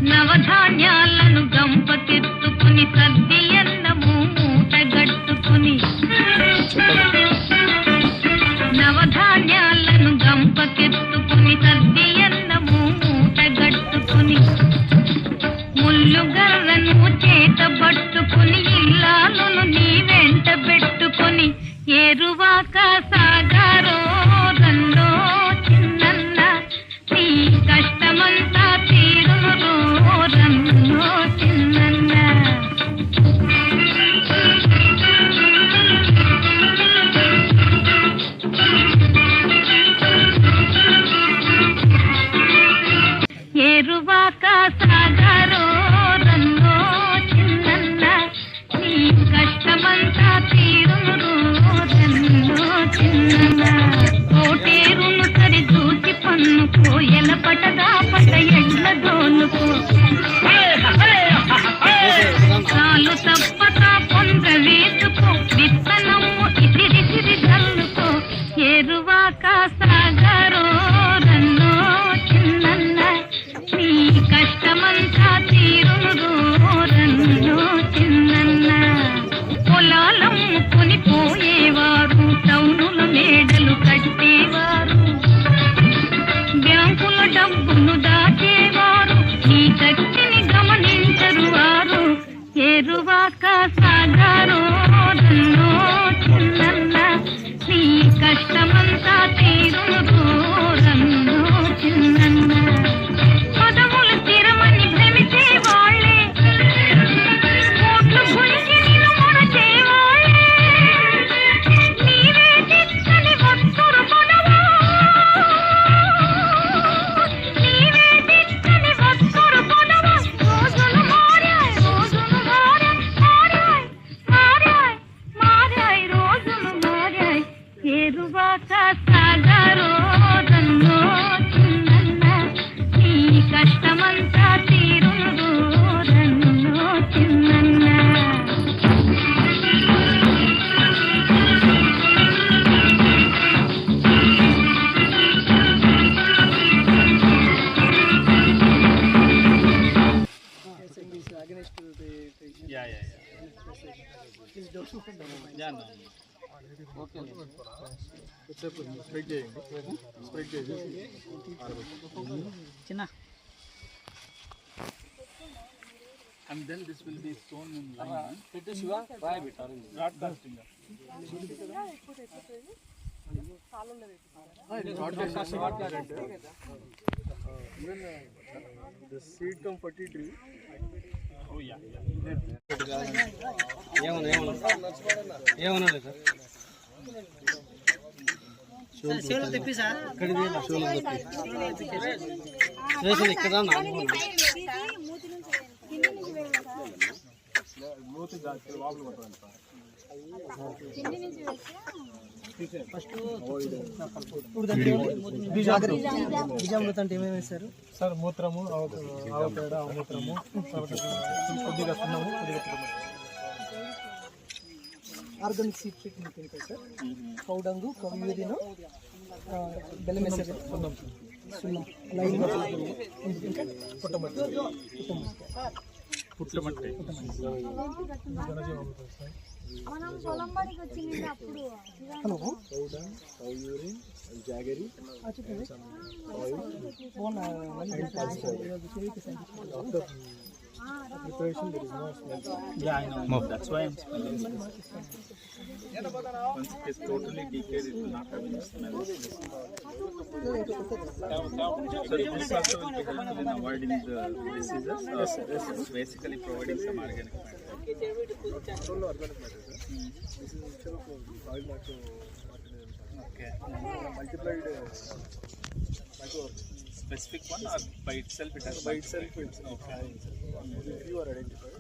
నవధాన్యాలను గంపకెత్తుకుని సద్దియన్నము మూటగట్టుకుని నవధాన్యాలను గంపకెత్తుకుని సద్దియన్నము మూటగట్టుకుని ముల్లుగర్రను చేతబట్టుకుని ఇల్లాలను నీ వెంట పెట్టుకుని ఏరువాక సాగారో రన్నో చిన్నన్న నీ కష్టమంతా తీరును రన్నో చిన్నన్న. ఏరువాక సాగారో రన్నో చిన్నన్న నీ కష్టమంతా తీరును రన్నో చిన్నన్న. కోటేరును సరి దూచి పన్నుకో ఎలపటదా పట ఎడ్ల దోలుకో కాలు తప్పక పొంగ వేసుకో విత్తనము ఇసిరిసిరి జల్లుకో ఏరువాక సాగారో రన్నో చిన్నన్న నీ కష్టమంతా తీరును రన్నో చిన్నన్న. పొలాలమ్ముకుని పోయేవారు టౌనుల మేడలు కట్టేవారు బ్యాంకుల డబ్బును దాచేవారు ఈ శక్తిని గమనించరు వారు ఏరువాక సాగారో రన్నో చిన్నన్న నీ కష్టమంతా తీరును రన్నో చిన్నన్న. పదవులు స్థిరమని భ్రమించే వాళ్ళే కోట్లు గురించి నిన్ను మొరచేవాళ్ళే నీవే చిక్కని వస్తురు పదవా నీవే చిక్కని వస్తురు పదవా. రోజులు మారాయ్ రోజులు మారాయ్ మారాయ్ మారాయ్ మారాయ్ రోజులు మారాయ్ ఏరువాక సాగారో రన్నో చిన్నన్న నీ కష్టమంతా తీరును రన్నో చిన్నన్న. చిన్న and then this will be sewn in line. It is broadcasting. Even the seed come 40 tree. Oh yeah. ఏమన్నా సార్ షోలు తెప్పి సార్ షోలు తెప్పి ఇక్కడ బీజామృతం అంటే ఏమేమి వేస్తారు సార్ మూత్రము ఆవు పేడ మూత్రము కొద్దిగా సున్నము ఆర్గానిక్ సీడ్ ఫిట్ ఉంటుంది సార్ కౌడంగు కవ్యూరిను బెల్లం వేస్తారు సున్నం లైన్ పుట్టమట్టి పుట్టమట్టి మనం పొలం బడికి వచ్చింది అప్పుడు హలో కౌడం కవ్యూరిన్ jaggery preparation there is no smell. Yeah, I know. That's why I'm smelling. Once it is totally decayed, it will not have any smell. So this also will be helpful in avoiding the diseases. It's basically providing some organic matter. This is itself oil matter. Okay. Multiplied Specific one or by itself it has by itself it's okay. If you are identified.